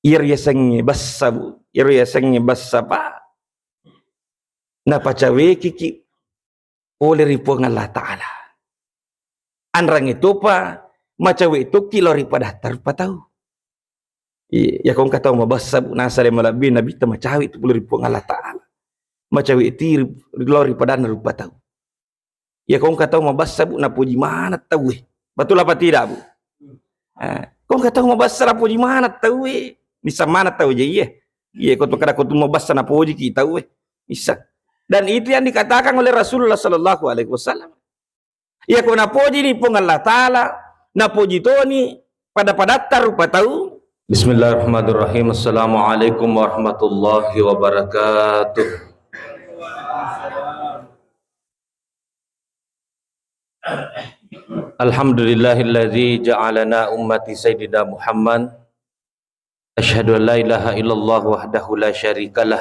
iryasangi bassa pa na pacawe kiki oleh ripuang Allah Ta'ala. Anrang itu pa macawe itu kilori pada tahu. Ya kong kata mabassa nasa de malabi nabi ta macawe itu boleh ripuang Allah Ta'ala. Macawe itu kilori pada rupa tahu. Ya kong kata mabassa na puji mana tahu. Betul apa tidak, Bu? Kong kata mabassa na puji mana tahu. Bisa mana tahu je iya. Iya kau kada kau mabassa na puji kita tahu. Bisa. Dan itu yang dikatakan oleh Rasulullah sallallahu alaihi wasallam. Ya kau na puji ni pun Allah Ta'ala, na puji to ni pada padatar rupa tahu. Bismillahirrahmanirrahim. Assalamualaikum warahmatullahi wabarakatuh. Alhamdulillahilladzi ja'alana ummati sayyidina Muhammad. Asyhadu an la ilaha illallah wahdahu la syarikalah.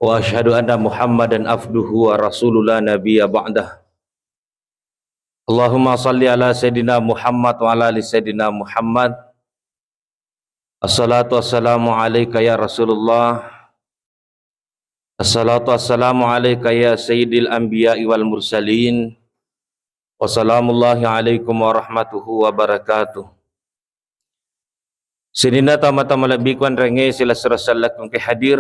Wa asyhadu anna Muhammadan abduhu wa rasulullah nabiyya ba'dah. Allahumma salli ala sayyidina Muhammad wa ala ali sayyidina Muhammad. Assalatu wassalamu alayka ya Rasulullah. Assalatu wassalamu alayka ya sayyidil anbiya'i wal mursalin. Wassalamullahi alaikum warahmatullahi wabarakatuh. Sinina tama-tama labikuan renge sila surasalak kong hadir.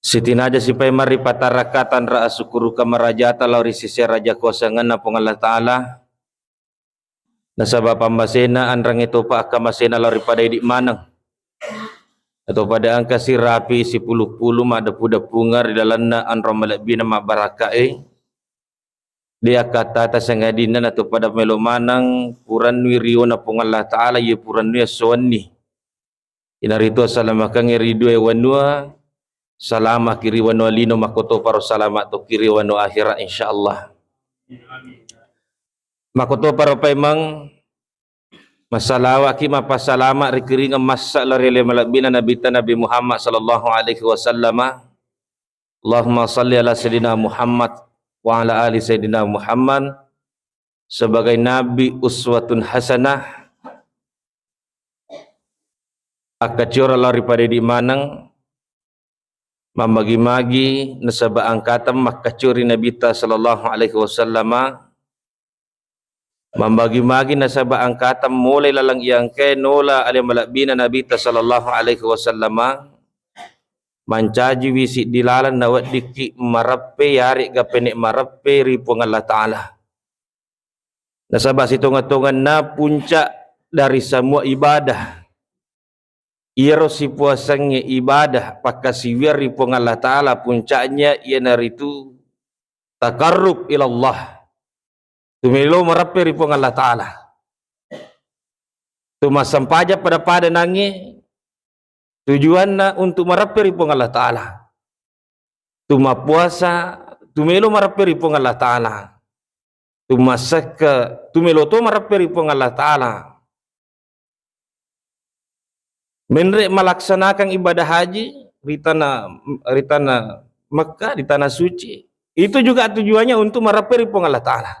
Sitinaja si paimari patarakatan ra'a sukuru kamarajata lauri sisi raja kuasangan na pong Allah Ta'ala. Nasaba pambasena anrang ito pa akamasena lauri pada idik manang. Atau pada angka si rapi si puluh-puluh madapu-dapungar di dalam na anrang malabina mabarakae. Dia kata atas sangadinan atau pada melo manang puran wiriyo na pong Allah Ta'ala ye puran nuya suwani. Inarito salamakang irido e wanua salama kiri wanua lino makoto paro salamat to kiri wanua akhirat insyaallah. Makoto paro paimang masalawa ki mapasalama rikiri ngamassa larele malabina Nabi Muhammad sallallahu alaihi wasallam. Allahumma salli ala sayyidina Muhammad wa ala ali sayyidina Muhammad sebagai nabi uswatun hasanah akacura lari pada di manang mamagi-magi nasaba angkatam makacuri nabi ta sallallahu alaihi wasallam mambagi-magi nasaba angkatam mulai lalang yang ke nola alim malabina nabi ta sallallahu alaihi wasallam mancaji wisi dilalan nawat diki marappe yari gapenek marappe ripong Allah Ta'ala. Nasabah hitungan-hitungan na puncak dari semua ibadah. Iro si puasanya ibadah pakasiwir ripong Allah Ta'ala puncaknya ia naritu takarrub ilallah. Tumilo marappe ripong Allah Ta'ala. Tumasampaja pada nangi tujuanna untuk maraperi pong Allah Ta'ala. Tuma puasa, tumelo maraperi pong Allah Ta'ala. Tuma seka, tumelo to maraperi pong Allah Ta'ala. Menrek melaksanakan ibadah haji di tanah Mekah, di tanah suci. Itu juga tujuannya untuk maraperi pong Allah Ta'ala.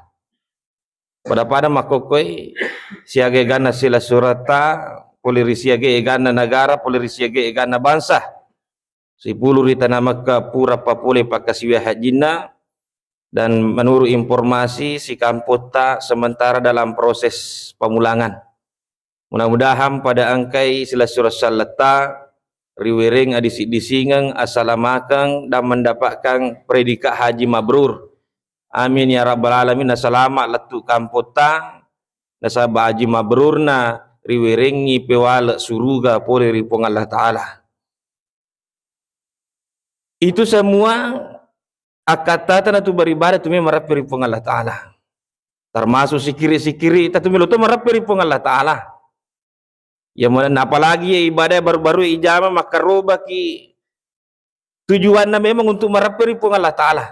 Pada makokoi siage gana sila surata polirisiage egana negara, polirisiage egana bangsa. 10 di tanah Makkah pura papole pakasiwia hajina dan menurut informasi si kampota sementara dalam proses pemulangan. Mudah-mudahan pada angkai sila surah salata riwering adisi disingang assalamakang dan mendapatkan predikat haji mabrur. Amin ya rabbal alamin. Selamat letu kampota nasaba haji mabrurna riwerengi pewala suruga pole ripong Allah Ta'ala. Itu semua akatatan atau beribadah tu merapi ripong Allah Ta'ala. Termasuk sikiri-sikiri itu meluto merapi ripong Allah Ta'ala. Ya mana apalagi ya ibadah baru-baru ijamah maka roba ki tujuannya memang untuk merapi ripong Allah Ta'ala.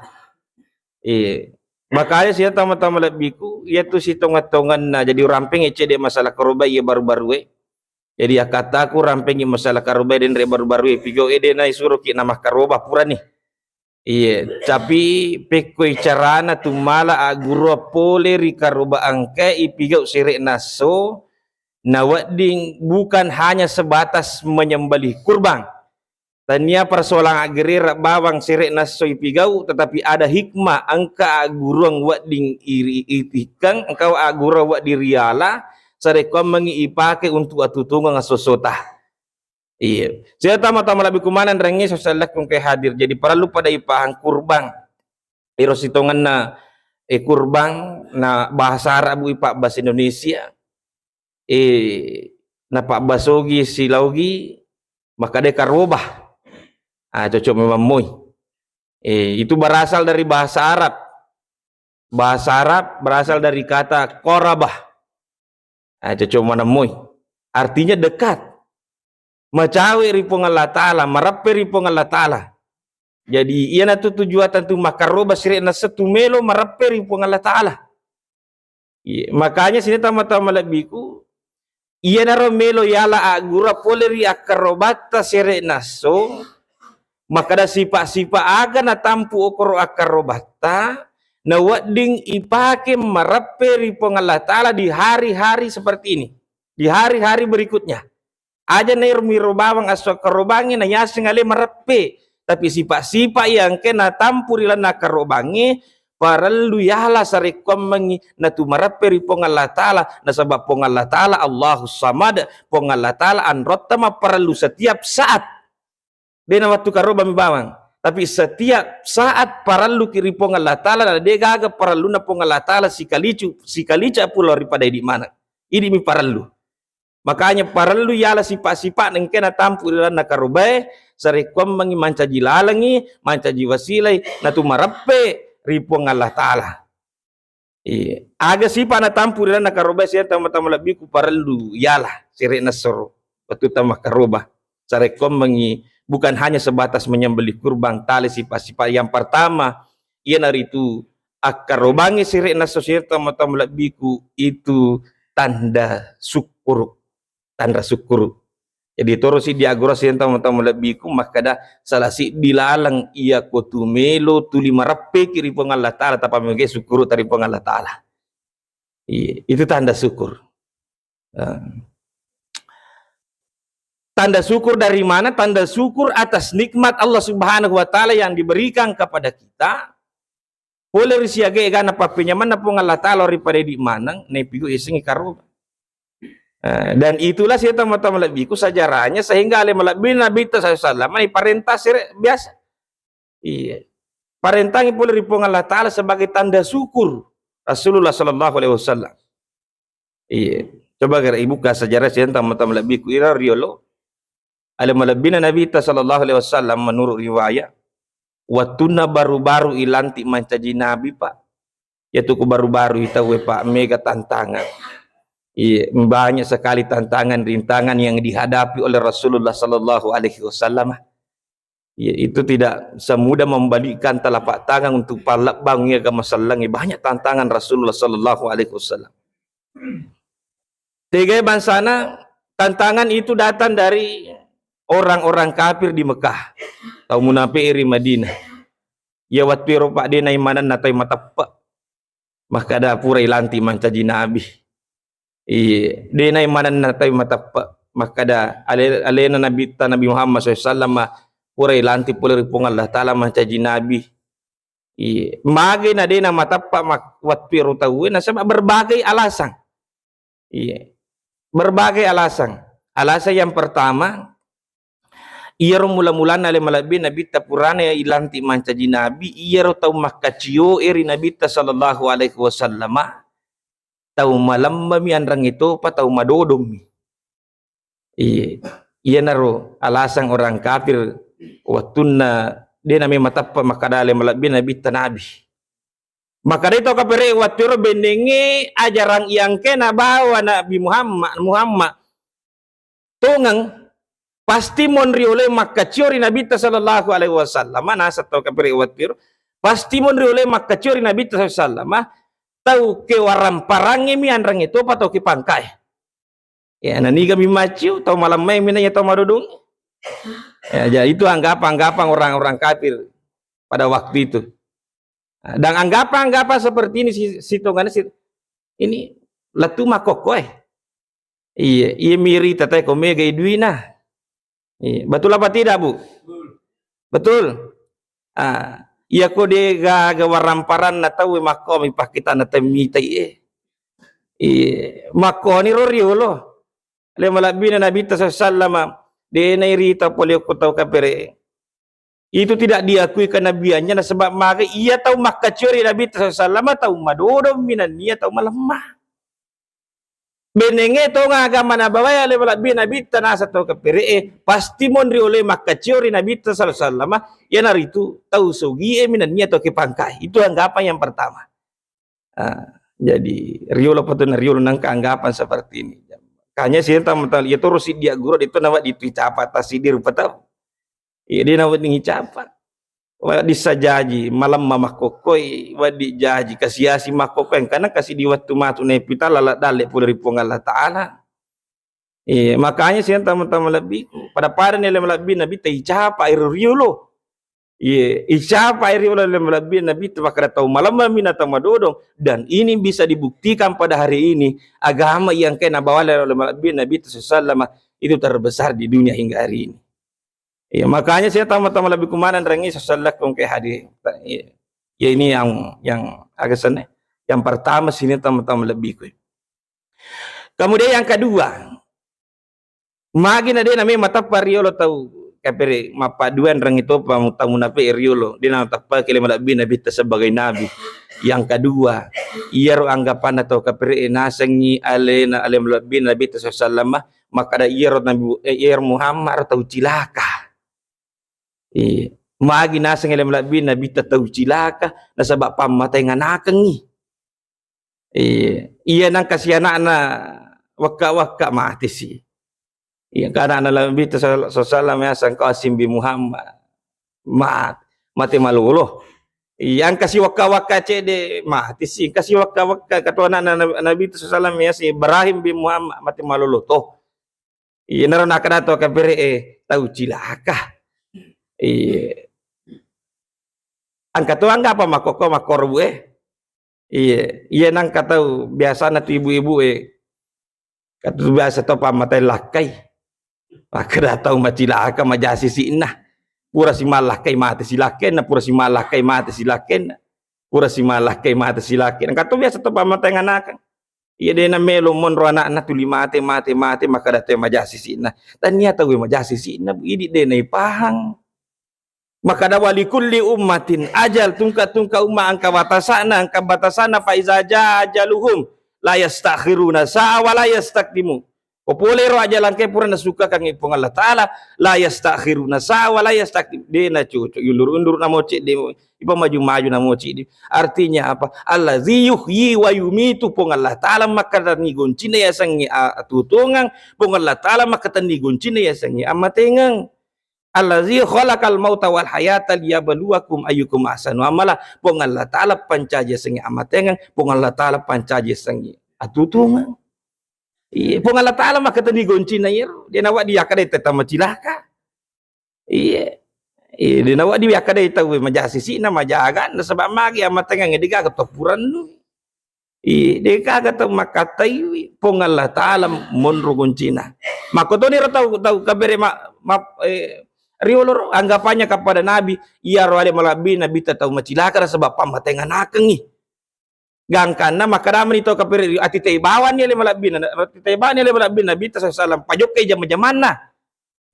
Makanya saya tama-tama lebiku yaitu si tongan-tongan na jadi ramping ecede masalah karuba ia baru-baru jadi kata aku ramping masalah karuba dan re baru-baru pigo ede na isuruh ki nama karuba pura nih tapi pekoi carana tu mala aguru pole ri karuba angke ipigo sirek naso Nawading bukan hanya sebatas menyembelih kurban. Tania persoalan agerir bawang sirek nasoi pigau, tetapi ada hikmah angka agurang wading iri itikang engkau agura wadi riala sarekam mengipake untuk atutungan asosota. Iya. Saya tama-tama lebih kumanan rengi sosial kung ke hadir. Jadi perlu pada ipahang kurban. Iro sitongan na kurban na bahasa Arab ipak bahasa Indonesia. Na pak basogi silaugi maka dia karobah. Cocok memang moy. Itu berasal dari bahasa Arab. Bahasa Arab berasal dari kata korabah. Cocok mana moy. Artinya dekat. Macawi ripong Allah Ta'ala, marape ripong Allah Ta'ala. Jadi ia na tujuan tentu makaroba sirek na setumelo marape ripong Allah Ta'ala. Makanya sini tama-tama lebiku ia na romelo yala agura poleri akarobata sirek naso maka da sipa-sipa aga na tampu okoro akarobata na wading ipake marape ripong Allah Ta'ala di hari-hari seperti ini, di hari-hari berikutnya. Aja na irmiro bawang aswa karobangi na yasing ale marape tapi sipa-sipa yang kena tampurilan na karobangi paralu yala sarekom mangi na tumarape ripong Allah Ta'ala na sabab pong Allah Ta'ala Allahus Samad pong Allah Ta'ala anrottama paralu setiap saat dena waktu karobami bawang tapi setiap saat paralu kiripong Allah Ta'ala na de gaga paralu na pong Allah Ta'ala si kalica pulau ripada di mana ini mi paralu. Makanya paralu yala sipa-sipa neng kena tampur na karubai sarekom mangi manca jilalangi manca jiwasilai na tumarape ripong Allah Ta'ala. Aga sipa na tampur na karubai siya tama-tama lebih ku paralu yala sirek nasoro batu tamah karuba sarekom mangi bukan hanya sebatas menyembelih kurban tali sipa-sipa. Yang pertama ia naritu akarobangi sirek nasosir tama-tama lebih ku itu tanda syukur. Tanda syukur. Jadi terus si diagora si tamu-tamu lebih ku makada salah si dilalang ia kotumelo tuli marape kiri pong Allah Ta'ala tapa mege syukur tari pong Allah Ta'ala. Itu tanda syukur. Tanda syukur dari mana? Tanda syukur atas nikmat Allah Subhanahu wa Ta'ala yang diberikan kepada kita. Boleh risiage gana papinyaman na pong Allah Ta'ala ripada di manang nepigo ising karoba. Dan itulah saya teman-teman lebihku sejarahnya sehingga oleh Nabi SAW ini perintah biasa. Iya. Perintah yang boleh ripong Allah Ta'ala sebagai tanda syukur Rasulullah SAW. Iya. Coba kira ibu ke sejarah saya teman-teman lebihku ira riolo. Oleh Nabi SAW menurut riwayat watuna baru-baru ilanti mancaji Nabi pak. Yaitu baru-baru itu pak mega tantangan. Iya, banyak sekali tantangan-rintangan yang dihadapi oleh Rasulullah Sallallahu Alaihi Wasallam. Iya, itu tidak semudah membalikkan telapak tangan untuk palabangnya ke masalahnya. Banyak tantangan Rasulullah Sallallahu Alaihi Wasallam. Tiga bansana tantangan itu datang dari orang-orang kafir di Mekah, atau munafik di Madinah. Ya watpiro pak dia naimanan natai matapak, maka ada pura ilanti mancaji Nabi. Dia naimanan natai matapak, maka ada alena Nabi Muhammad SAW pura ilanti pura ripong Allah Ta'ala mancaji Nabi. Magi na dia matapak watpiro tahu, na sebab berbagai alasan. Berbagai alasan. Alasan yang pertama, ia mula-mula nale malabi Nabi tapurana ya ilanti mancaji Nabi, ia tau makacio eri Nabi sallallahu alaihi wasallam, tau malam mami anrang itu pa tau madodom. Ia naro alasan orang kafir watuna dia nami matapa makadale malabi Nabi tanabi. Maka itu kapere watiro bendenge ajaran yang kena bawa Nabi Muhammad tungang pasti monri oleh makaciori Nabi sallallahu alaihi wasallam mana satu kapere watiro pasti monri oleh makaciori Nabi sallallahu alaihi wasallam tahu ke waram parangi mi anrang itu apa tahu ke pangkai ya nani kami maciu tahu malam mai minanya tahu madudung ya jadi itu anggapan orang-orang kafir pada waktu itu. Dan anggapan-anggapan seperti ini sitongannya ini latu makokoy. Iya, iya miri tatai ko mega iduina. Iya, betul apa tidak, Bu? Betul. Iya ko de ga waramparan na tahu mako mi pakita na tamitai mako ni roriolo. Le malabi na Nabi sallallahu de na irita pole ko tahu kapere. Itu tidak diakui kenabiannya nah sebab maka ia tahu makacuri Nabi sallallahu tahu madodo minan dia tahu malemah. Benenge to nga agama na bawaya le malabi Nabi tanasa tahu kapere pasti monri oleh makacuri Nabi sallallahu ya naritu tahu sugi minan dia tahu kepangkai. Itu anggapan yang pertama. Jadi riolo patun riolo nang keanggapan seperti ini. Kanya sih tamu-tamu itu rusi dia guru itu nama itu capat tasidir patau. Dia nawat ningi capat. Wadi sajaji malam mama kokoi wadi jaji kasiasi makokoi karena kasih di waktu matu nepita lalat dalek pulari Allah Ta'ala. Makanya sih tamu-tamu lebih pada nilai lebih Nabi tei capa air riolo. Icapa air riolo lebih Nabi terpakar tahu malam mina tamadodong dan ini bisa dibuktikan pada hari ini agama yang kena bawa oleh Nabi sallallahu itu terbesar di dunia hingga hari ini. Makanya saya tamu-tamu lebih kumanan rangi sallallahu ke hadis. Ini yang agak senang. Yang pertama sini tamu-tamu lebih ku. Kemudian yang kedua, magin ada namanya mata pariolo tahu kapere mapaduan rang itu tamu nape riolo dia nak tapa kele malabi Nabi sebagai nabi. Yang kedua, ia ro anggapan atau kapere nasengi alena ale malabi Nabi sallallahu maka ada ia ro Nabi Muhammad tahu cilaka. Magi naseng ele malabi Nabi tahu cilaka na sebab pamatay nga nakengi. Iya nang kasiana na waka mati si. Karena Nabi sallallahu ya sang Qasim bin Muhammad mati maluloh. Yang kasih waka cede mati si kasih waka katuana Nabi sallallahu ya si Ibrahim bin Muhammad mati maluloh toh. Naron akada to kabere tahu cilaka. Angkat tu angga apa makoko makorbu iya nang kata biasa na ibu-ibu kata biasa to pamatay lakai. Akada tahu macilaka majasi si inah. Pura si malakai mati si laken na pura si malakai mati si laken. Pura si malakai mati si laken. Kata biasa to pamatay nganakan. Iya de na melo monro anak na tuli mati maka date majasi si inah. Dan niya tahu majasi si inah idi de na ipahang. Maka da wali kulli ummatin ajal tungka umma angka batasana fa iza ajaluhum la yastakhiruna sa'a wa la yastaqdimu. Populero ajalan ke pura nasuka kang ipong Allah Ta'ala la yastakhiruna sa'a wa la yastaqdim. De na cucu yulur-undur na moci de ipa maju-maju na moci de. Artinya apa? Allazi yuhyi wa yumitu pong Allah Ta'ala maka tani goncina ya sangi atutungang pong Allah Ta'ala maka tani goncina ya sangi amatengang. Allazi khalaqal mauta wal hayata liyabluwakum ayyukum ahsanu amala pong Allah Ta'ala pancaja sangi amatengang pong Allah Ta'ala pancaja sangi atutungang. Pong Allah Ta'ala maka tani goncina yero dia nawa dia kada teta macilaka. Dia nawa dia kada tahu majasi sina majagan sebab magi amatengang diga ketopuran nu. Dia kagak tahu makatai pong Allah Ta'ala monro goncina. Makoto ni tahu kabere riolor anggapannya kepada Nabi ia roale malabi Nabi tahu macilaka sebab pamatengan nakengi gangkana maka daman itu kapir ati teibawan ni le malabi Nabi sallallahu pajok kay jaman-jamanna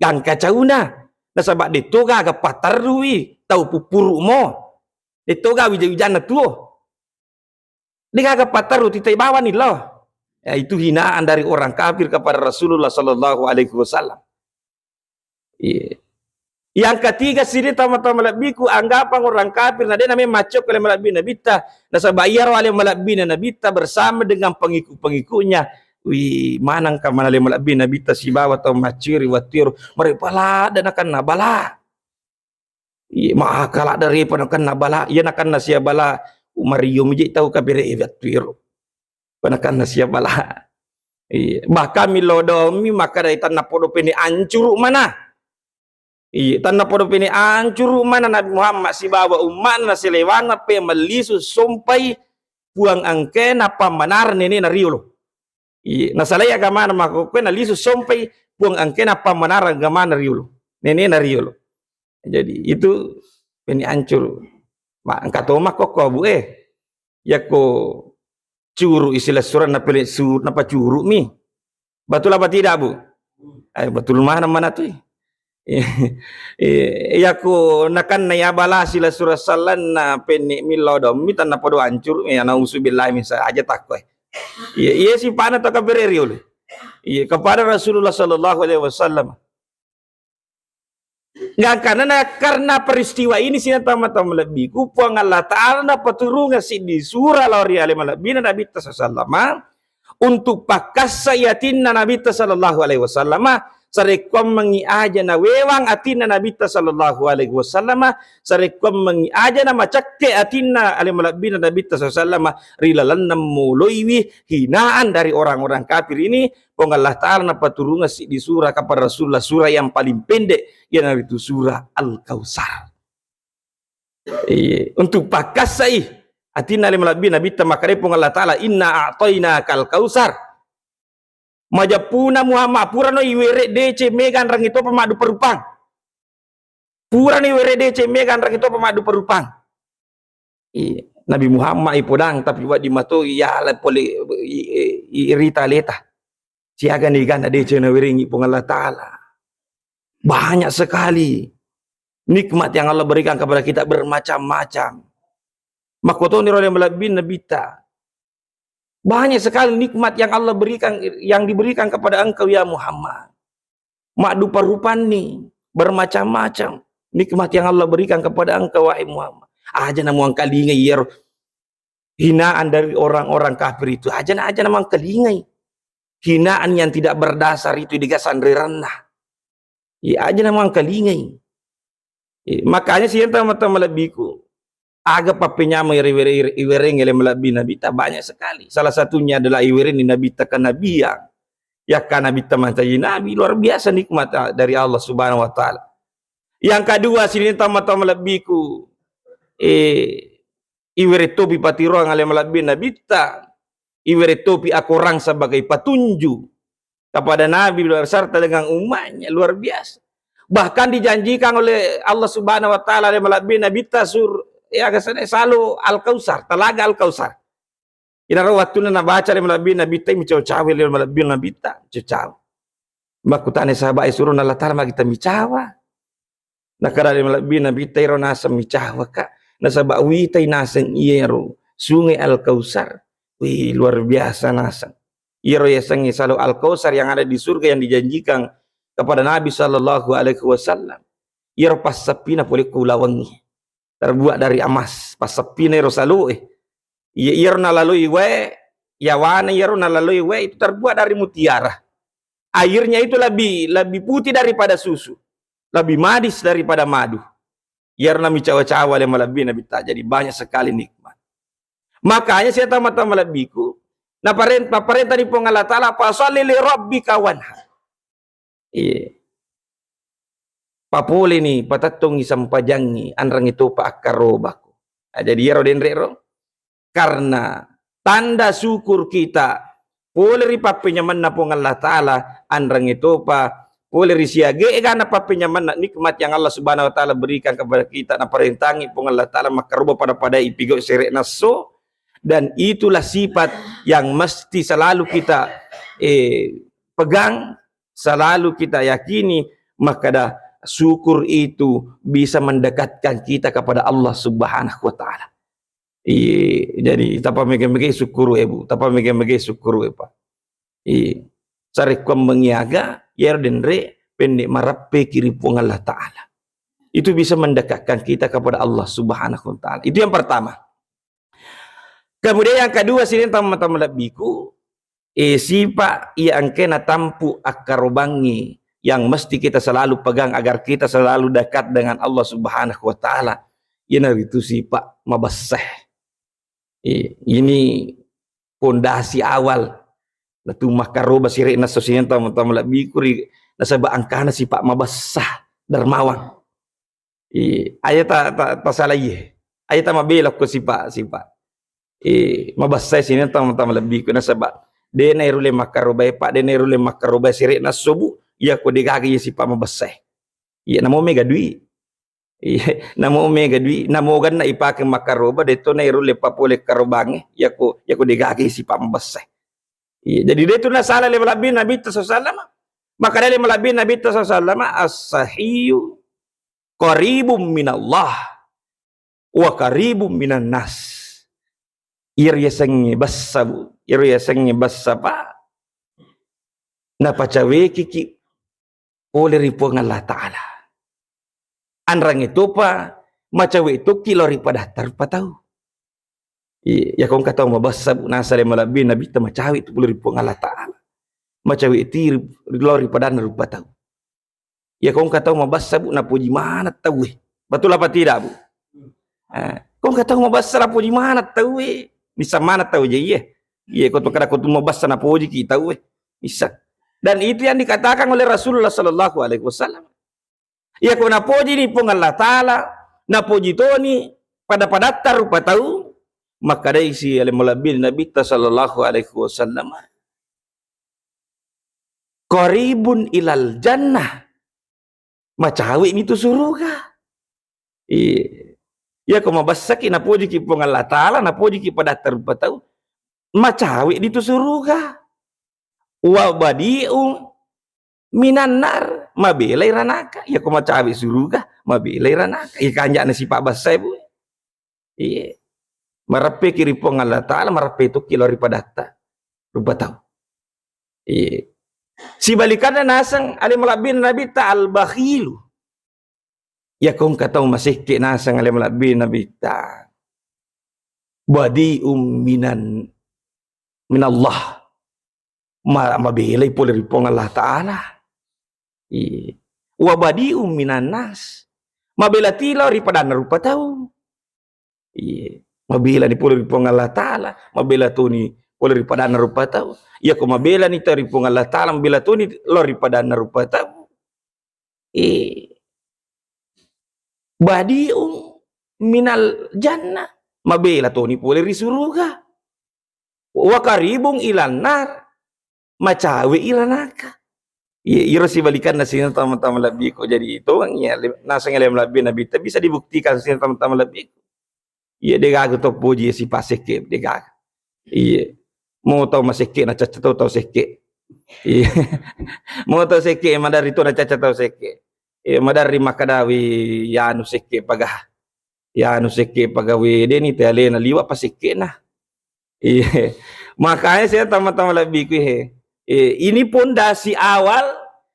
gangka cauna na sabab dito ga patarui tahu pupuru mo dito ga wija-wijana tuo di ga pataru ti teibawan ni loh ya itu hinaan dari orang kafir kepada Rasulullah sallallahu alaihi wasallam. Yang ketiga sini tamu-tamu malabiku anggapan orang kafir na dia namanya macok oleh malabi Nabita nasabayar oleh malabi Nabita bersama dengan pengikut-pengikutnya. Manang ka manale malabi Nabita si bawa atau maciri watir mereka lah dan akan nabala. Makala dari panakan nabala ia akan nasia bala Umariyo miji tahu kabire watir. Panakan nasia bala. Bahkan milodomi maka dari tanah podo peni ancur mana. Tanah podo pini ancur mana Nabi Muhammad si bawa umat na selewana pe melisu sompai puang angke napa manar nene na riolo. nasalaya gamana mako na lisu sompai puang angkena pamanara gamana riulo nene na riulo. Jadi itu ini ancur ma angkatoma kok bu ya ko curu istilah surat na pele sur na pacuru mi betul apa tidak bu? Betul mana tuh ya ko nakan na yabala sila surat salan na peni milodom mi tan na podo ancur ya nauzubillahi min aja takwa. Iya si pana to kabere riulo. Iya kepada Rasulullah sallallahu alaihi wasallam. Nggak karena peristiwa ini sih tama-tama lebih kupang Allah Ta'ala na paturungan si di surah lawri alim alabina Nabi sallallahu untuk pakas sayatin na Nabi sallallahu alaihi wasallam sarekom mengiaja na wewang atin na Nabi sallallahu alaihi wasallam sarekom mengiaja na macakke atin na alim alabina Nabi sallallahu rilalan na muloiwi hinaan dari orang-orang kafir ini pong Allah Ta'ala na paturungan si di surah kepada Rasulullah surah yang paling pendek yang itu surah Al-Kautsar. Untuk pakasai atina limalabi nabi tamakare pong Allah Ta'ala inna a'tainakal kautsar. Majapuna Muhammad purano iwere DC megan rang itu pemadu perupang. Purano iwere DC megan rang itu pemadu perupang. Nabi Muhammad ipodang tapi buat di mato ya la poli irita leta. Siaga ni kan DC na wiringi pong Allah Ta'ala. Banyak sekali nikmat yang Allah berikan kepada kita bermacam-macam. Makotoni oleh melabin nabita. Banyak sekali nikmat yang Allah berikan, yang diberikan kepada engkau ya Muhammad. Madu parupani bermacam-macam nikmat yang Allah berikan kepada engkau wahai Muhammad. Aja namuang kalingai yer hinaan dari orang-orang kafir itu. Aja namuang kalingai. Hinaan yang tidak berdasar itu digasandri renah. Aja namuang kalingai. Makanya sih teman-teman lebihku agak papenya iwereng ele melabi nabi tak banyak sekali. Salah satunya adalah iwereng nabi takan nabi yang ya kan nabi teman-teman nabi luar biasa nikmat dari Allah Subhanahu wa taala. Yang kedua sini teman-teman lebihku iwere topi patiro ngale melabi nabi ta iwere topi aku orang sebagai petunjuk kepada Nabi serta dengan umatnya luar biasa. Bahkan dijanjikan oleh Allah Subhanahu wa taala melalui Nabi tasur ya kesana selalu Al-Kautsar, telaga Al-Kautsar. Ina waktu na baca melalui Nabi ta micaw-caw melalui Nabi ta caw. Makutane sahabat suruh na latar kita micawa. Nakara melalui Nabi ta ro nasa micawa ka. Nasaba witay nasan iyero sungai Al-Kautsar. Wih luar biasa nasan. Iro yasangi selalu Al-Kautsar yang ada di surga yang dijanjikan kepada Nabi sallallahu alaihi wasallam. Iro pasapina boleh kulawangi. Terbuat dari emas. Pasapina iro selalu iro nalalui we yawana iro nalalui we itu terbuat dari mutiara. Airnya itu lebih putih daripada susu. Lebih manis daripada madu. Iro nami cawa-cawa yang lebih Nabi tak. Jadi banyak sekali nikmat. Makanya saya tamat-tamat lebihku. Nah parenta di Allah Ta'ala pasali li rabbika wanhar. Papuli ni patatungi sampajangi anrang itu pak akarobaku. Jadi ya roden rero karena tanda syukur kita boleh ripa penyaman na pong Allah Ta'ala anrang itu pa boleh risiage karena pa penyaman nikmat yang Allah Subhanahu wa taala berikan kepada kita na parentangi pong Allah Ta'ala makaroba pada ipigo serek naso. Dan itulah sifat yang mesti selalu kita pegang, selalu kita yakini, maka dah syukur itu bisa mendekatkan kita kepada Allah Subhanahu wa taala. Jadi tapa mege-mege syukur ibu, tapa mege-mege syukur Pak. Cari kom mengiaga yer den re pendek marape kiri pung Allah Ta'ala. Itu bisa mendekatkan kita kepada Allah Subhanahu wa taala. Itu yang pertama. Kemudian yang kedua sini teman-teman lebihku sifat yang kena tampu akarobangi yang mesti kita selalu pegang agar kita selalu dekat dengan Allah Subhanahu wa taala. Ini itu sifat mabasah. Ini pondasi awal. Natu makaroba sirek nasosian teman-teman lebihku nasaba angkana sifat mabasah dermawan. Ayat tak salah ye. Ayat tak mabelok ko sifat. Mabasay sini tama-tama lebih ko na sabak Dena irule makaroba pak dena irule makaroba sirik nasubu ya ko digagi si pa mabasay. Iya namo mega dui. Iya namo mega dui namo gan na ipake makaroba deto na irule papole karobange ya ko digagi si pa mabasay. Iya jadi deto na sala le malabi nabi sallallahu maka dari malabi nabi sallallahu as-sahiyu qaribum minallah wa qaribum minan nas. Irya sengi bassa pa napacawe kiki oleh ripuang Allah Ta'ala anrang itu pa macawe itu kilori pada tahu ya kong kata mabassa nasale malabi nabi ta macawe itu oleh ripuang Allah Ta'ala macawe itu lori pada narupa tahu ya kong kata mabassa na puji mana tahu betul apa tidak bu kong kata mabassa na puji mana tahu bisa mana tahu je iya kau kada kau mau bahasa na puji kita bisa dan itu yang dikatakan oleh Rasulullah sallallahu alaihi wasallam ya kau na puji ni pun Allah Taala na puji toni pada tarupa tahu maka dari si al-mulabil Nabi sallallahu alaihi wasallam qaribun ilal jannah macawi itu surga ya kau mabasaki na puji ki pun Allah Taala na puji ki pada tarupa tahu macawi itu surga wa badi'u minan nar mabelai ranaka ya kau macawi surga mabelai ranaka ikanya na si Pak Basay bu iya marape kiri pun Allah Taala marape itu kilori pada rupa tahu iya si balikannya nasang alim labin nabi ta'al bakhilu ya kong kata masih ke nasang alim labin nabi ta badi'um minallah mabelai pula ripong Allah Ta'ala wa badi'um minan nas mabela tila ripada narupa tahu mabela ni pula ripong Allah Ta'ala mabela tu ni pula ripada narupa tahu ya ko mabela ni taripong Allah Ta'ala mabela tu ni lori pada narupa tahu badi'um minal jannah mabela tu ni pula ri surga wa qaribung ilan nar macawe ilanaka ira si balikan na sina tama-tama labi ko jadi itu ang nasa ngalim labi nabi bisa dibuktikan sina tama-tama labi ko degago to puji si paseke degago mau tau maseke na caca tau seke mau tau seke madari to na caca tau seke madari makadawi yanu seke pagawe deni tele na liwa paseke na makanya saya tama-tama lebih ini pondasi awal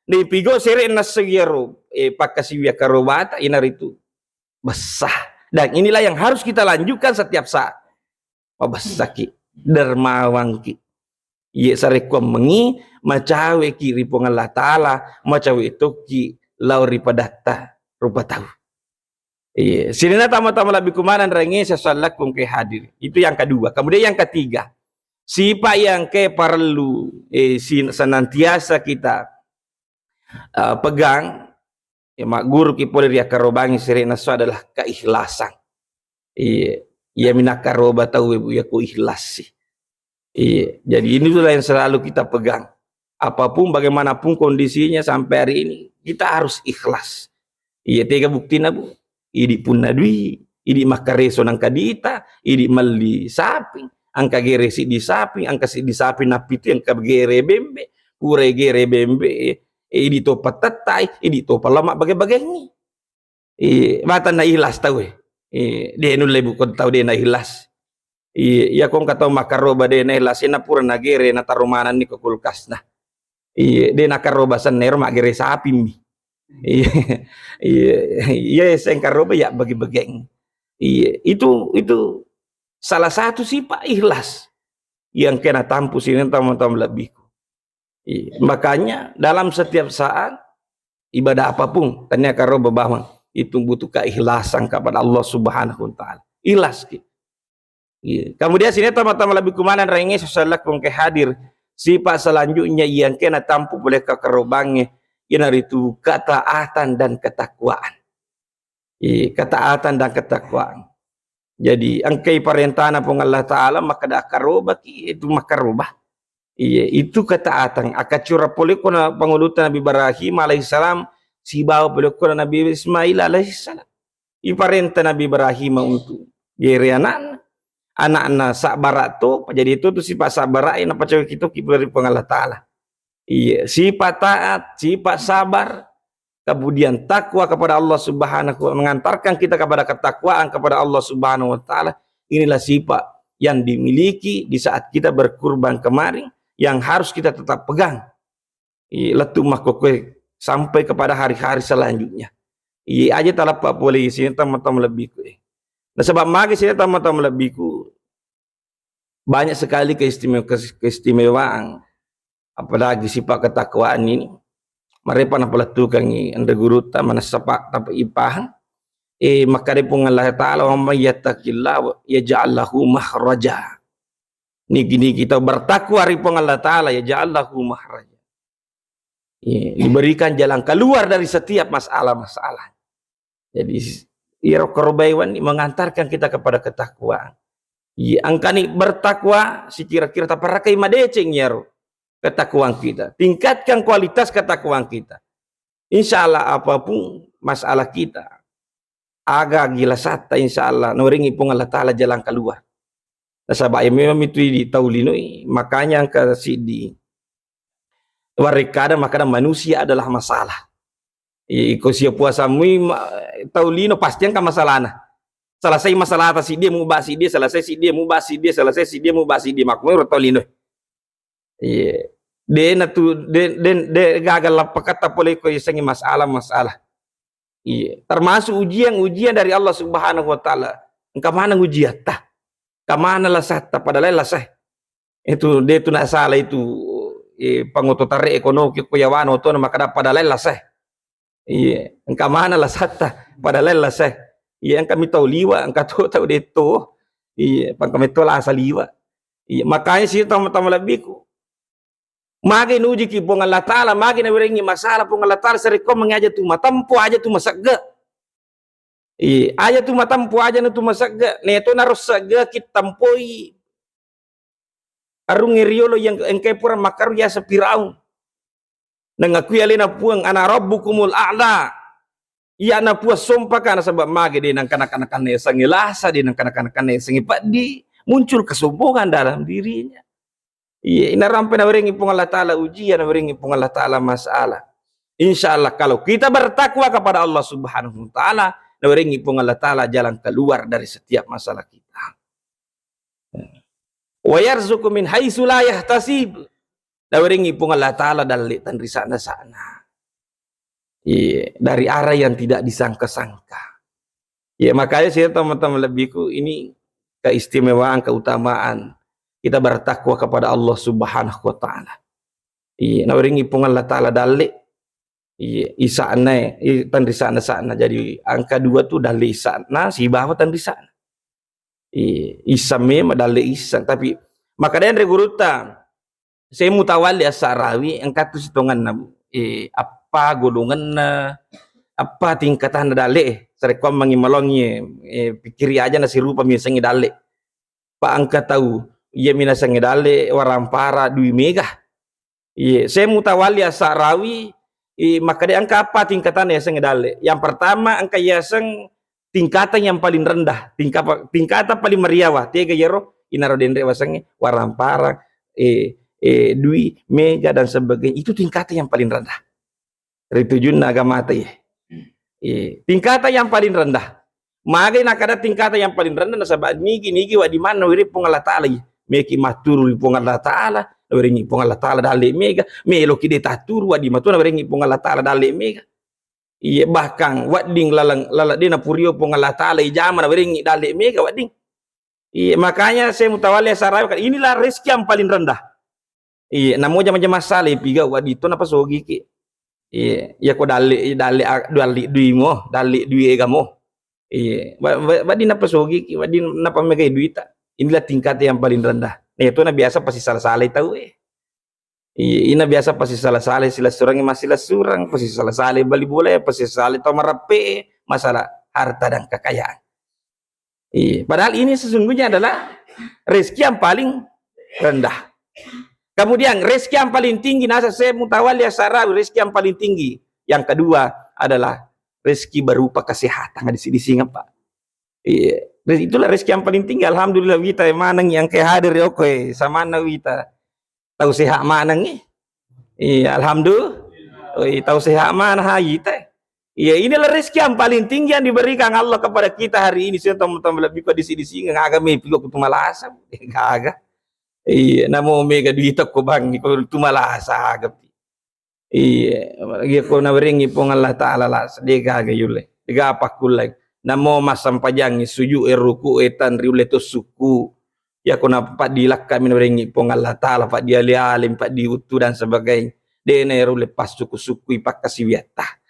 ni pigo sere na segero pakasiwia karobata inaritu besar dan inilah yang harus kita lanjutkan setiap saat mabasaki dermawangki sarekom mengi macawe ki ripong Allah Ta'ala macawe itu ki lauri padatta rupa tahu sini na tama-tama lebih kumanan rengi sesalak kung ke hadir itu yang kedua. Kemudian yang ketiga sifat yang ke perlu senantiasa kita pegang mak guru ki polir ya karobangi sering nasu adalah keikhlasan ya minakaroba tahu ibu ya ku ikhlas sih jadi ini itulah yang selalu kita pegang apapun bagaimanapun kondisinya sampai hari ini kita harus ikhlas tiga bukti nabu idi pun nadui idi makareso nang kadita idi mali sapi angka gere si di sapi angka si di sapi napiti angka gere bembe pure gere bembe idi to patatai idi to palama bagai-bagainya mata na ikhlas tahu dia nu lebu ko tahu dia na ikhlas ya kong kata makaroba dia na ikhlas na pura na gere na tarumanan ni ko kulkas na dia na karoba san nero mak gere sapi mi sengkaroba ya bagi-bageng itu salah satu sifat ikhlas yang kena tampus ini teman-teman lebih makanya dalam setiap saat ibadah apapun tanya karoba bahwa itu butuh keikhlasan kepada Allah Subhanahu wa Ta'ala ikhlas kemudian sini teman-teman lebih kumanan rengi sesalah kong ke hadir sifat selanjutnya yang kena tampu oleh kakarobangnya itu ketaatan dan ketakwaan ketaatan dan ketakwaan jadi angkai perintahna pun Allah Ta'ala maka dah karobah itu makarobah Iya, itu ketaatan. Akacura polikona pangulutan Nabi Ibrahim alaihissalam, si bawa polikona Nabi Ismail alaihissalam. Iparenta Nabi Ibrahim untuk gere anak sak barat tu, jadi itu tu sifat sabar ai napa cewek itu kibari Allah Taala. Iya, sifat taat, sifat sabar, kemudian takwa kepada Allah Subhanahu wa, mengantarkan kita kepada ketakwaan kepada Allah Subhanahu wa taala. Inilah sifat yang dimiliki di saat kita berkurban kemarin yang harus kita tetap pegang. Letumah kokoh sampai kepada hari-hari selanjutnya. Iya aja talap boleh sini teman-teman lebih ku. Nah sebab magi sini teman-teman lebih ku banyak sekali keistimewaan, apalagi sifat ketakwaan ini. Mereka nak pelatukan ni anda guru tak mana sepak tapi ipah. Maka dia pun Allah Taala wa may yattaqillah yaj'al lahu makhraja. Ni gini kita bertakwa ripong Allah Taala yaj'al lahu makhraja. Diberikan jalan keluar dari setiap masalah-masalah. Jadi iro korobaiwan mengantarkan kita kepada ketakwaan. Angkani bertakwa si kira-kira tak parakai madeceng yaro ketakwaan kita. Tingkatkan kualitas ketakwaan kita. Insyaallah apapun masalah kita, agak gila sata insyaallah nuringi pun Allah Taala jalan keluar. Nasabay memang itu di taulinoi, makanya angka sidi warikada makanya manusia adalah masalah. Iko siya puasa mui taulino pasti angka masalah na. Selesai masalah atas si dia mau bahas si dia, selesai si dia mau bahas si dia, selesai si dia mau bahas si dia, makmur taulino. Iya. Den gagal lah kata boleh ko isangi masalah. Iya. Termasuk ujian dari Allah Subhanahu wa taala. Engkau mana ujian tah? Kamana lah sata padahal lah sah. Itu dia tu nak salah itu pangutu tarik ekonomi kuyawano tu nama kada padahal lah sah. Iya, engkau mana lah sata padahal lah sah. Iya, engkau mi tahu liwa, engkau tahu dia tu. Iya, kami tu lah asal liwa. Iya, makanya sih tamu-tamu lebih ku. Magi nuji ki pong Allah Taala, magi na wiringi masalah pong Allah Taala seriko mengaja tu matampu aja tu masagga. Aja tu matampu aja na tu masagga. Neto naros sagga kit tampoi. Arung ngiriolo yang engkai pura makaru ya sepiraun. Nangakui alina puang ana rabbukumul a'la. Iya na puas sumpah kana sebab magi di nang kanak-kanak ne sangilasa di nang kanak-kanak ne sangipat di muncul kesombongan dalam dirinya. Iya, ina rampai na wiringi pong Allah Taala ujian, na wiringi pong Allah Taala masalah. Insyaallah kalau kita bertakwa kepada Allah Subhanahu wa taala, na wiringi pong Allah Taala jalan keluar dari setiap masalah kita. Wa yarzuqu min haitsu la yahtasib. Na wiringi pong Allah Taala dali tan risana-sana. Iya, dari arah yang tidak disangka-sangka. Ya, makanya saya teman-teman lebihku ini keistimewaan, keutamaan kita bertakwa kepada Allah Subhanahu wa taala. Iya, nawaringi pun Allah Taala dalik. Iya, isana tan di sana. Jadi angka 2 tu dalik isana, si bawah tan di sana. Iya, isame madalik isan tapi maka dan reguruta saya mutawali asarawi angka tu sitongan na apa golongan na apa tingkatan na dalik sarekom mangimalongi pikiri aja na si rupa misangi dalik. Pak angka tahu ia mina sangedale warampara 2 mega. Iya, saya mutawali asarawi maka dia angka apa tingkatan ya sangedale. Yang pertama angka yasang tingkatan yang paling rendah, tingkatan paling meriawa. 3 yero inaro dendre wasange warampara 2 mega dan sebagainya. Itu tingkatan yang paling rendah. Ritujun agama teh. Tingkatan yang paling rendah. Maka nak ada tingkatan yang paling rendah nasabad nigi wa di mana wiri pong Allah Taala meki maturu pong Allah Taala wiri pong Allah Taala dale mega melo ki de taturu wa di matuna wiri pong Allah Taala dale mega. Iya bahkan wading lalang dina purio pong Allah Taala ijama wiri dale mega wading. Iya makanya saya mutawali sarai kan inilah rezeki yang paling rendah. Iya namo jam masalah piga wa di to napa sogi ki. Iya ya ko dale duimo dale duwe gamo. Iya, wadi napa sogi, wadi napa megai duita. Inilah tingkat yang paling rendah. Nah, itu na biasa pasti salah-salah tahu Iya, ina biasa pasti salah-salah sila surang masih surang, pasti salah-salah bali bola, pasti salah tau marape masalah harta dan kekayaan. Iya, padahal ini sesungguhnya adalah rezeki yang paling rendah. Kemudian rezeki yang paling tinggi nasa saya Mutawalli As-Sahrawi, rezeki yang paling tinggi. Yang kedua adalah rezeki berupa kesehatan. Di sini Pak. Iya, itulah rezeki yang paling tinggi. Alhamdulillah kita manang yang ke hadir oke sama na kita. Tahu sehat manang ni. Iya, alhamdulillah. Oh, tahu sehat mana kita. Iya, inilah rezeki yang paling tinggi yang diberikan Allah kepada kita hari ini. Saya teman-teman lebih kok di sini enggak agak mimpi kok malasa. Enggak. Iya, namo mega duita ko bang ko tumalasa agap. Iya, lagi ko nawringi pong Allah Taala la dega yule. Dega apa kulay. Namo masampajang suju ruku etan riule to suku. Ya ko na pa dilak kami nawringi pong Allah Taala pa dia alim pa diutu dan sebagainya. Dene rule pas suku-suku ipak kasiwiata.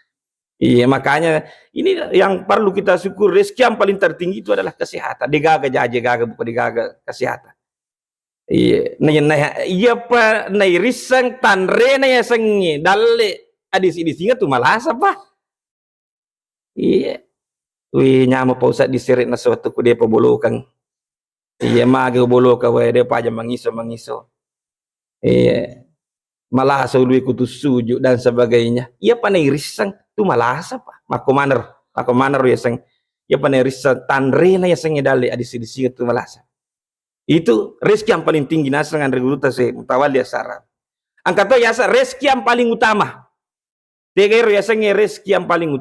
Iya, makanya ini yang perlu kita syukur. Rezeki yang paling tertinggi itu adalah kesehatan. Digaga jaje gaga bukan digaga kesehatan. Iya, iya pa risang tanre na yasangi dalle adis ini singa tu malas apa? Iya, nyama pa usah disirit na suatu ku dia pabulukan. Iya, mage buluka wa dia pa mangiso. Iya, malas ului kutu sujud dan sebagainya. Iya pa risang tu malas apa? Makomaner yasang. Iya pa risang tanre na yasangi dalle adis ini singa tu malas. Itu rezeki yang paling tinggi nasa dengan reguluta se Mutawalli As-Sahrawi. Angkato yasa rezeki yang paling utama. Tegero yasanya rezeki yang paling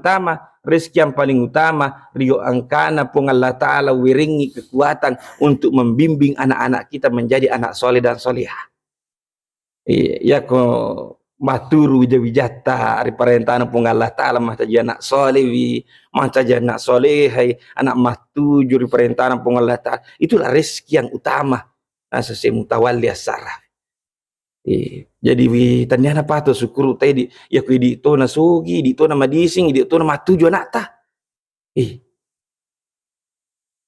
utama, rio angkana pung Allah Ta'ala wiringi kekuatan untuk membimbing anak-anak kita menjadi anak soleh dan solehah. Ya ko maturu wijata ari parentana pung Allah Ta'ala mata anak soleh mata anak solehai anak matuju ri parentana pung Allah Ta'ala. Itulah rezeki yang utama nasa se Mutawalli As-Sahrawi. Jadi tanyana pato syukur tadi ya ku di to na sugi di to na madising di to na matuju anak ta.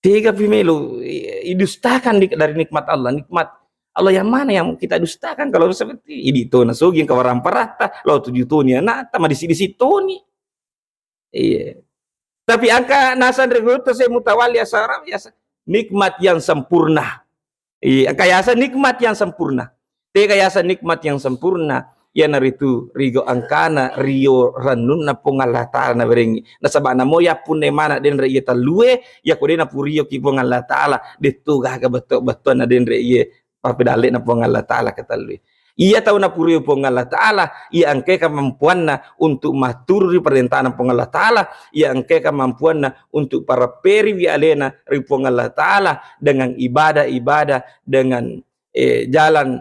Tiga pimelo idustakan dari nikmat Allah, Allah yang mana yang kita dustakan kalau seperti ini to na sugi kawaran parata lo tujuh toni anak ta madisi toni. Iya. Tapi angka nasan regulator saya Mutawalli As-Sahrawi nikmat yang sempurna. Iya, kayasa nikmat yang sempurna. Kayasa nikmat yang sempurna. Ya naritu rigo angkana rio ranun na pong Allah Ta'ala na berengi. Nasabana mo ya pune mana den re yeta luwe ya kode na purio ki pong Allah Ta'ala detu gaga beto na den re ye papedale na pong Allah Ta'ala kata luwe. Ia tahu na purio pong Allah Ta'ala, ia angke kemampuan na untuk maturi perintahan pong Allah Ta'ala, ia angke kemampuan na untuk para peri wi alena ri pong Allah Ta'ala dengan ibadah-ibadah dengan jalan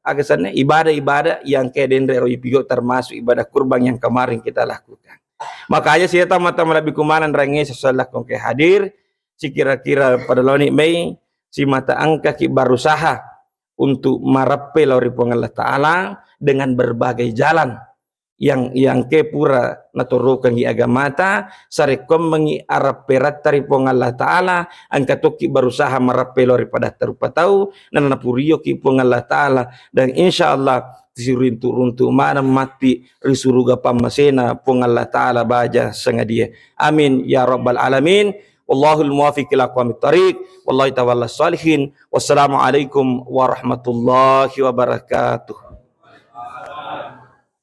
agasannya ibadah-ibadah yang kedendre roi pigo termasuk ibadah kurban yang kemarin kita lakukan. Makanya saya tamat-tamat lebih kumanan range sesalah kong ke hadir si kira-kira pada loni Mei si mata angka ki berusaha untuk marape lauri Allah Ta'ala dengan berbagai jalan yang ke pura naturukan di agama ta sarekom mengi araperat dari Allah Ta'ala angka toki berusaha marape lauri pada terupa tahu dan napurio ki Allah Ta'ala dan insyaallah disuruh turun mana mati risuruga pamasena Allah Ta'ala baja sengadia amin ya rabbal alamin. Wallahul muwaffiq ila aqwamit thariq wallahi tawalla salihin. Wassalamualaikum warahmatullahi wabarakatuh.